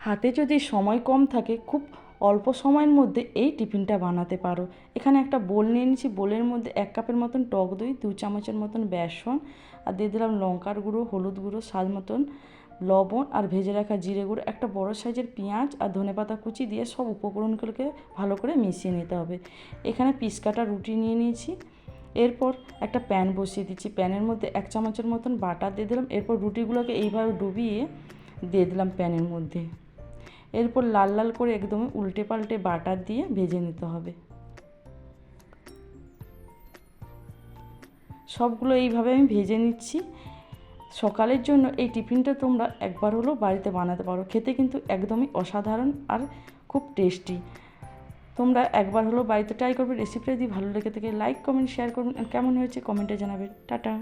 হাতে যদি সময় কম থাকে খুব অল্প সময়ের মধ্যে এই টিফিনটা বানাতে পারো। এখানে একটা বোল নিয়ে নিয়েছি, বোলের মধ্যে 1 কাপের মতন টক দই, 2 চামচের মতন বেসন, আর দিয়ে দিলাম লঙ্কার গুঁড়ো, হলুদ গুঁড়ো, স্বাদ মতন লবণ, আর ভেজে রাখা জিরে গুঁড়ো, একটা বড় সাইজের পেঁয়াজ আর ধনেপাতা কুচি দিয়ে সব উপকরণগুলোকে ভালো করে মিশিয়ে নিতে হবে। এখানে পিস কাটা রুটি নিয়ে নিয়েছি। এরপর একটা প্যান বসিয়ে দিচ্ছি, প্যানের মধ্যে 1 চামচের মতন বাটার দিয়ে দিলাম। এরপর রুটিগুলোকে এইভাবে ডুবিয়ে দিয়ে দিলাম প্যানের মধ্যে। এরপর লাল লাল করে একদমই উল্টে পাল্টে বাটার দিয়ে ভেজে নিতে হবে। সবগুলো এইভাবে আমি ভেজে নিচ্ছি। সকালের জন্য এই টিফিনটা তোমরা একবার হলেও বাড়িতে বানাতে পারো, খেতে কিন্তু একদমই অসাধারণ আর খুব টেস্টি। তোমরা একবার হলেও বাড়িতে ট্রাই করবে। রেসিপিটা যদি ভালো লেগে থাকে লাইক কমেন্ট শেয়ার করবেন, আর কেমন হয়েছে কমেন্টে জানাবেন। টাটা।